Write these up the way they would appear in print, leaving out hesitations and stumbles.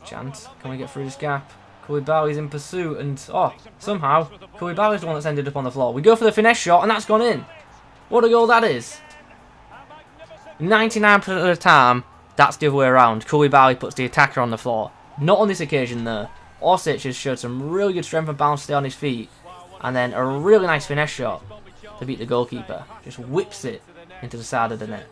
Chance. Can we get through this gap? Koulibaly's in pursuit, and somehow Koulibaly's the one that's ended up on the floor. We go for the finesse shot, and that's gone in. What a goal that is! 99% of the time, that's the other way around. Koulibaly puts the attacker on the floor. Not on this occasion, though. Orsic has showed some really good strength and balance to stay on his feet, and then a really nice finesse shot to beat the goalkeeper. Just whips it into the side of the net.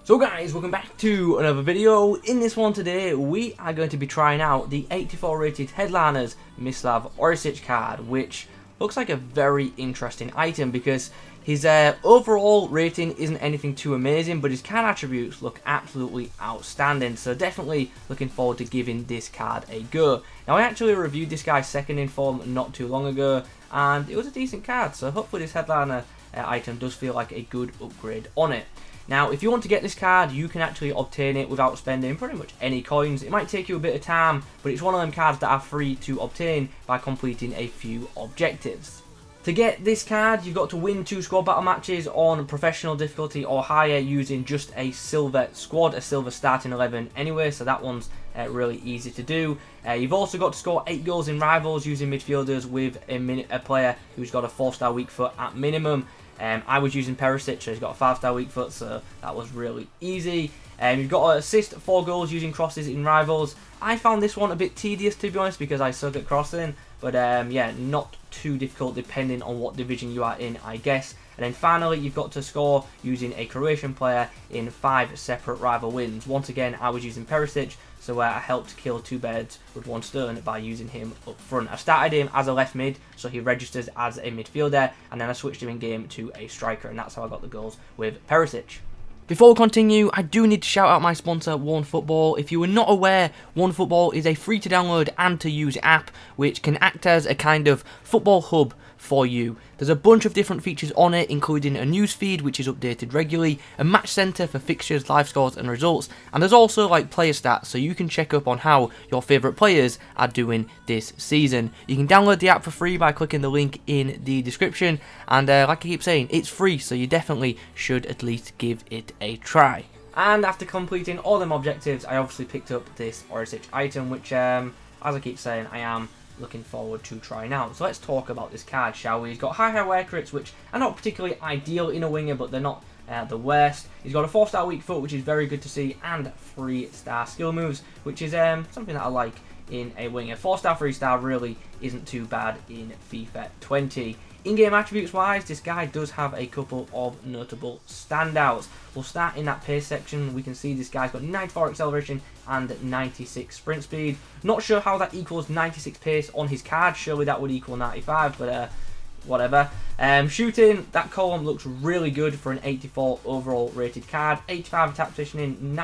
So guys, welcome back to another video. In this one today, we are going to be trying out the 84 rated Headliners Mislav Orsic card, which looks like a very interesting item because his overall rating isn't anything too amazing, but his card attributes look absolutely outstanding. So definitely looking forward to giving this card a go. Now I actually reviewed this guy's second in form not too long ago, and it was a decent card. So hopefully this Headliner item does feel like a good upgrade on it. Now, if you want to get this card, you can actually obtain it without spending pretty much any coins. It might take you a bit of time, but it's one of them cards that are free to obtain by completing a few objectives. To get this card, you've got to win 2 squad battle matches on professional difficulty or higher using just a silver squad, a silver starting 11 anyway, so that one's really easy to do. You've also got to score 8 goals in rivals using midfielders with a player who's got a 4-star weak foot at minimum. I was using Perisic, so he's got a 5-star weak foot, so that was really easy. You've got to assist 4 goals using crosses in rivals. I found this one a bit tedious, to be honest, because I suck at crossing, but yeah, not too difficult depending on what division you are in, I guess. And then finally, you've got to score using a Croatian player in 5 separate rival wins. Once again, I was using Perisic, so I helped kill 2 birds with 1 stone by using him up front. I started him as a left mid, so he registers as a midfielder, and then I switched him in game to a striker, and that's how I got the goals with Perisic. Before we continue, I do need to shout out my sponsor, OneFootball. If you were not aware, OneFootball is a free to download and to use app which can act as a kind of football hub for you. There's a bunch of different features on it, including a news feed which is updated regularly, a match centre for fixtures, live scores and results, and there's also like player stats, so you can check up on how your favourite players are doing this season. You can download the app for free by clicking the link in the description, and like I keep saying, it's free, so you definitely should at least give it a try. And after completing all them objectives, I obviously picked up this Orsic item, which as I keep saying, I am looking forward to trying out. So let's talk about this card, shall we? He's got high wear crits, which are not particularly ideal in a winger, but they're not the worst. He's got a 4-star weak foot, which is very good to see, and 3-star skill moves, which is something that I like in a winger. 4-star, 3-star really isn't too bad in FIFA 20. In-game attributes wise, this guy does have a couple of notable standouts. We'll start in that pace section. We can see this guy's got 94 acceleration and 96 sprint speed. Not sure how that equals 96 pace on his card. Surely that would equal 95, but whatever. Shooting, that column looks really good for an 84 overall rated card. 85 attack positioning,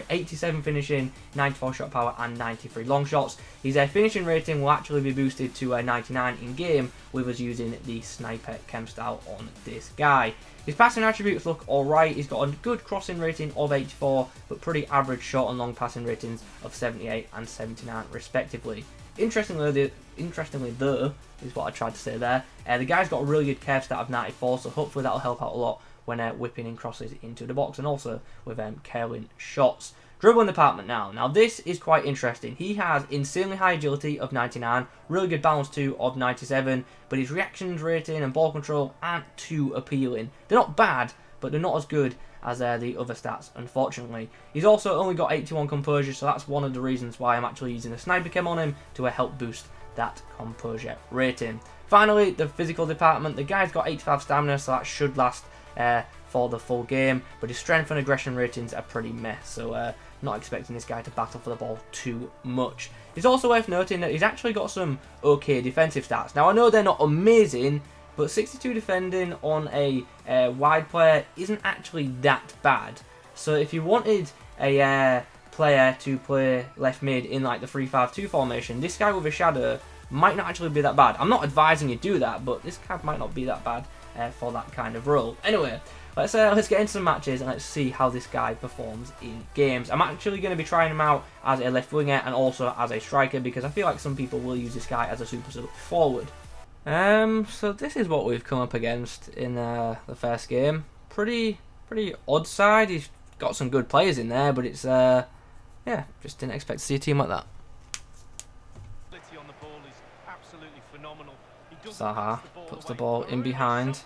87 finishing, 94 shot power and 93 long shots. His finishing rating will actually be boosted to 99 in game with us using the sniper chem style on this guy. His passing attributes look alright. He's got a good crossing rating of 84, but pretty average short and long passing ratings of 78 and 79 respectively. Interestingly though, is what I tried to say there, the guy's got a really good curve stat of 94, so hopefully that'll help out a lot when whipping in crosses into the box, and also with curling shots. Dribbling department now. Now this is quite interesting. He has insanely high agility of 99, really good balance too of 97, but his reactions rating and ball control aren't too appealing. They're not bad, but they're not as good as the other stats, unfortunately. He's also only got 81 composure, so that's one of the reasons why I'm actually using a sniper chem on him to help boost that composure rating. Finally, the physical department. The guy's got 85 stamina, so that should last for the full game, but his strength and aggression ratings are pretty meh, so not expecting this guy to battle for the ball too much. It's also worth noting that he's actually got some okay defensive stats. Now I know they're not amazing, but 62 defending on a wide player isn't actually that bad. So if you wanted a player to play left mid in like the 3-5-2 formation, this guy with a shadow might not actually be that bad. I'm not advising you do that, but this card might not be that bad for that kind of role. Anyway, let's get into some matches and let's see how this guy performs in games. I'm actually going to be trying him out as a left winger and also as a striker, because I feel like some people will use this guy as a super sub forward. So this is what we've come up against in the first game. Pretty odd side. He's got some good players in there, but it's yeah, just didn't expect to see a team like that. Zaha puts the ball in behind.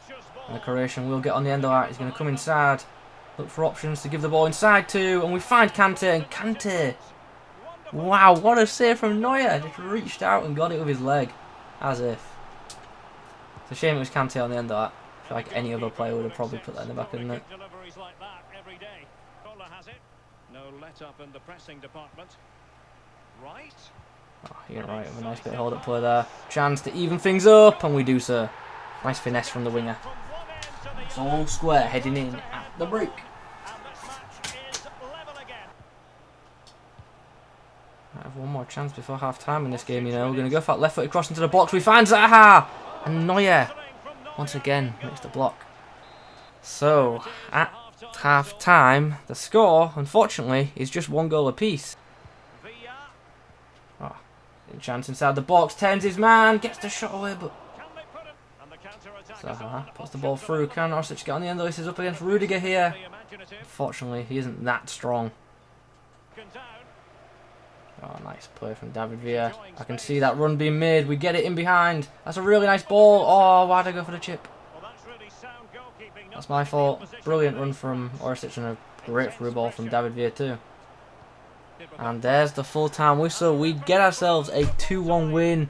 And the Croatian will get on the end of that. He's going to come inside. Look for options to give the ball inside to. And we find Kante. And Kante. Wow, what a save from Neuer. Just reached out and got it with his leg. As if. It's a shame it was Kante on the end of that. I feel like any other player would have probably put that in the back of the net. Oh, you're right, with a nice bit of hold-up play there. Chance to even things up, and we do so. Nice finesse from the winger. It's all square, heading in at the break. I have one more chance before half-time in this game, you know. We're going to go for that left foot cross into the box. We find Zaha! And Neuer, once again, makes the block. So, at half-time, the score, unfortunately, is just 1 goal apiece. Oh, chance inside the box. Turns his man, gets the shot away, but Zaha puts the ball through. Can Orsic get on the end of this? He's up against Rudiger here. Unfortunately, he isn't that strong. Oh, nice play from David Villa. I can see that run being made. We get it in behind. That's a really nice ball. Oh, why'd I go for the chip? That's my fault. Brilliant run from Orsic and a great through ball from David Villa too. And there's the full-time whistle. We get ourselves a 2-1 win.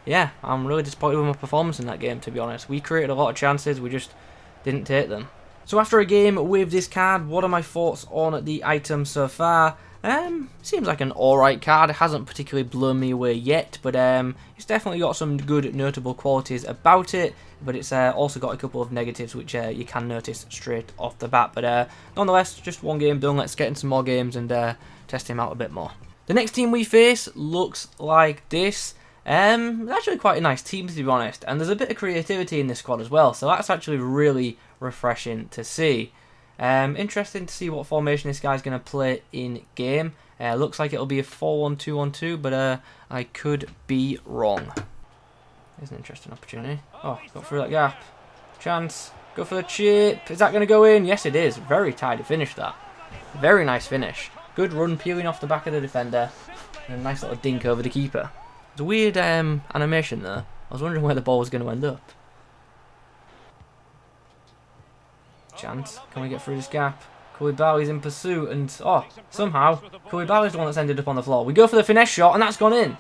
Yeah, I'm really disappointed with my performance in that game, to be honest. We created a lot of chances. We just didn't take them. So after a game with this card, what are my thoughts on the item so far? Seems like an alright card. It hasn't particularly blown me away yet, but it's definitely got some good notable qualities about it, but it's also got a couple of negatives which you can notice straight off the bat. But nonetheless, just one game done. Let's get into some more games and test him out a bit more. The next team we face looks like this. It's actually quite a nice team, to be honest, and there's a bit of creativity in this squad as well, so that's actually really refreshing to see. Interesting to see what formation this guy's going to play in game. Looks like it'll be a 4-1-2-1-2, but I could be wrong. Here's an interesting opportunity. Oh, got through that gap. Chance. Go for the chip. Is that going to go in? Yes, it is. Very tidy finish, that. Very nice finish. Good run, peeling off the back of the defender. And a nice little dink over the keeper. It's a weird animation there. I was wondering where the ball was going to end up. Chance. Can we get through this gap? Koulibaly's in pursuit, and somehow Koulibaly's the one that's ended up on the floor. We go for the finesse shot, and that's gone in.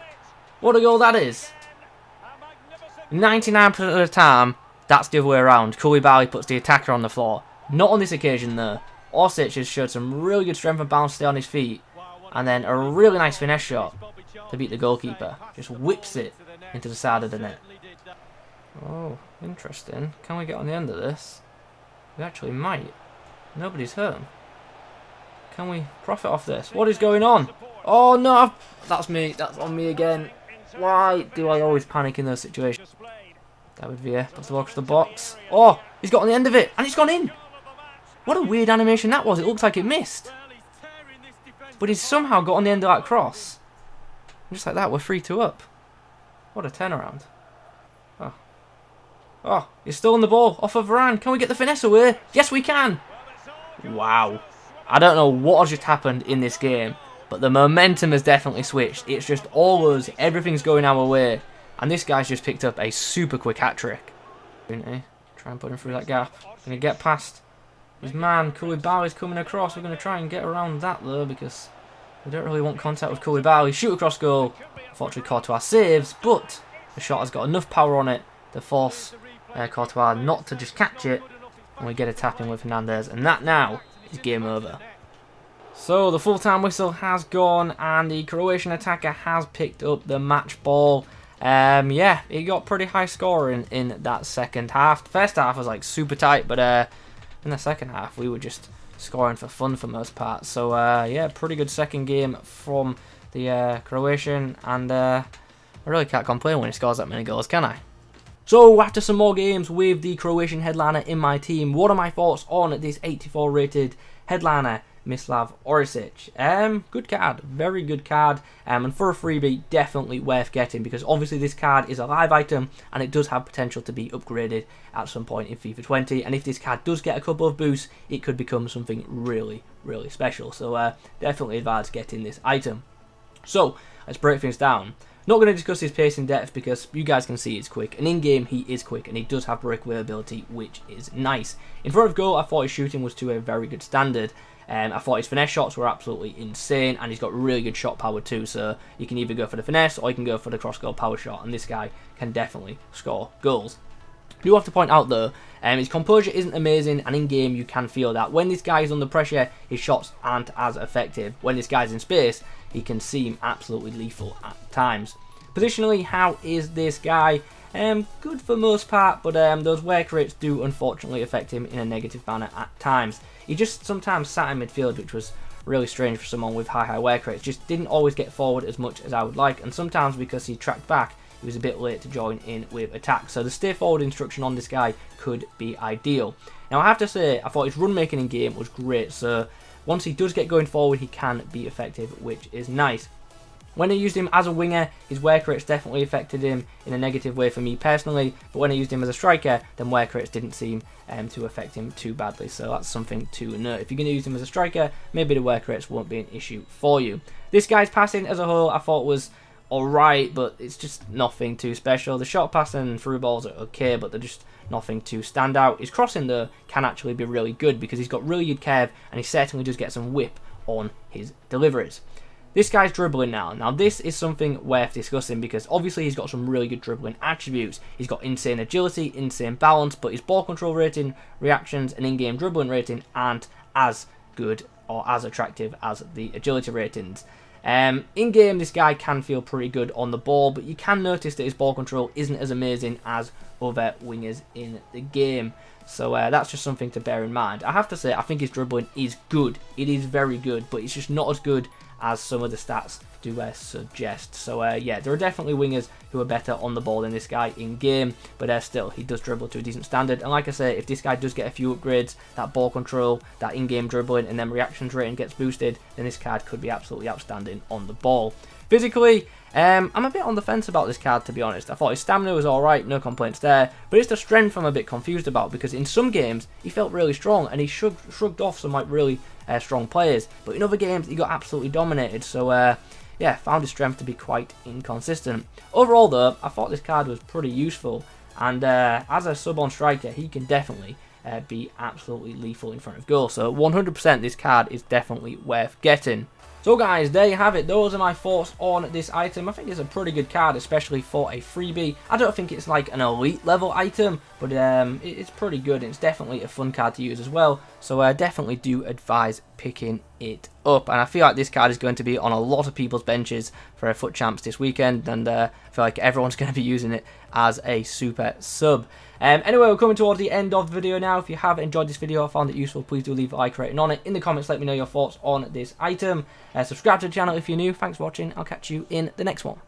What a goal that is! 99% of the time, that's the other way around. Koulibaly puts the attacker on the floor. Not on this occasion, though. Orsic has showed some really good strength and balance to stay on his feet, and then a really nice finesse shot to beat the goalkeeper. Just whips it into the side of the net. Oh, interesting. Can we get on the end of this? We actually might. Nobody's hurt. Can we profit off this? What is going on? Oh no! That's me. That's on me again. Why do I always panic in those situations? David Villa puts the ball across the box. Oh! He's got on the end of it, and it's gone in! What a weird animation that was. It looks like it missed. But he's somehow got on the end of that cross. Just like that, we're 3-2 up. What a turnaround. Oh, he's still on the ball. Off of Varane. Can we get the finesse away? Yes, we can. Wow. I don't know what has just happened in this game, but the momentum has definitely switched. It's just all us. Everything's going our way. And this guy's just picked up a super quick hat-trick. Try and put him through that gap. Going to get past his man. Koulibaly's coming across. We're going to try and get around that, though, because we don't really want contact with Koulibaly. Shoot across goal. Unfortunately, Courtois saves, but the shot has got enough power on it to force Courtois not to just catch it, and we get a tap in with Hernandez, and that now is game over. So the full-time whistle has gone, and the Croatian attacker has picked up the match ball. Yeah, he got pretty high scoring in that second half. The first half was like super tight, but in the second half we were just scoring for fun for most parts. So yeah, pretty good second game from the Croatian, and I really can't complain when he scores that many goals, can I? So after some more games with the Croatian headliner in my team, what are my thoughts on this 84 rated headliner, Mislav Orsic? Good card, very good card, and for a freebie, definitely worth getting, because obviously this card is a live item and it does have potential to be upgraded at some point in FIFA 20, and if this card does get a couple of boosts, it could become something really, really special. So definitely advise getting this item. So let's break things down. Not going to discuss his pace in depth because you guys can see he's quick, and in game he is quick, and he does have breakaway ability, which is nice. In front of goal, I thought his shooting was to a very good standard. I thought his finesse shots were absolutely insane, and he's got really good shot power too, so you can either go for the finesse or you can go for the cross goal power shot, and this guy can definitely score goals. I do have to point out though, his composure isn't amazing, and in game you can feel that when this guy is under pressure, his shots aren't as effective. When this guy's in space, he can seem absolutely lethal at times. Positionally, how is this guy? Good for most part, but those work rates do unfortunately affect him in a negative manner at times. He just sometimes sat in midfield, which was really strange for someone with high work rates. Just didn't always get forward as much as I would like, and sometimes because he tracked back, he was a bit late to join in with attack. So the stay forward instruction on this guy could be ideal. Now I have to say, I thought his run making in game was great, so once he does get going forward, he can be effective, which is nice. When I used him as a winger, his work rates definitely affected him in a negative way for me personally, but when I used him as a striker, then work rates didn't seem to affect him too badly, so that's something to note. If you're going to use him as a striker, maybe the work rates won't be an issue for you. This guy's passing as a whole, I thought was alright, but it's just nothing too special. The short pass and through balls are okay, but they're just nothing to stand out. His crossing though can actually be really good because he's got really good curve, and he certainly does get some whip on his deliveries. This guy's dribbling now. Now this is something worth discussing because obviously he's got some really good dribbling attributes. He's got insane agility, insane balance, but his ball control rating, reactions, and in-game dribbling rating aren't as good or as attractive as the agility ratings. In game, this guy can feel pretty good on the ball, but you can notice that his ball control isn't as amazing as other wingers in the game. So that's just something to bear in mind. I have to say, I think his dribbling is good. It is very good, but it's just not as good as some of the stats do suggest. So yeah, there are definitely wingers who are better on the ball than this guy in game, but still, he does dribble to a decent standard. And like I say, if this guy does get a few upgrades, that ball control, that in-game dribbling, and then reactions rating gets boosted, then this card could be absolutely outstanding on the ball. Physically, I'm a bit on the fence about this card, to be honest. I thought his stamina was alright, no complaints there, but it's the strength I'm a bit confused about, because in some games he felt really strong and he shrugged off some like really strong players, but in other games he got absolutely dominated. So yeah, found his strength to be quite inconsistent. Overall though, I thought this card was pretty useful, and as a sub on striker, he can definitely be absolutely lethal in front of goal. So 100% this card is definitely worth getting. So guys, there you have it. Those are my thoughts on this item. I think it's a pretty good card, especially for a freebie. I don't think it's like an elite level item, but it's pretty good. It's definitely a fun card to use as well. So I definitely do advise picking it up. And I feel like this card is going to be on a lot of people's benches for a FUT Champs this weekend. And I feel like everyone's going to be using it as a super sub. Anyway, we're coming towards the end of the video now. If you have enjoyed this video or found it useful, please do leave a like rating on it. In the comments, let me know your thoughts on this item. Subscribe to the channel if you're new. Thanks for watching. I'll catch you in the next one.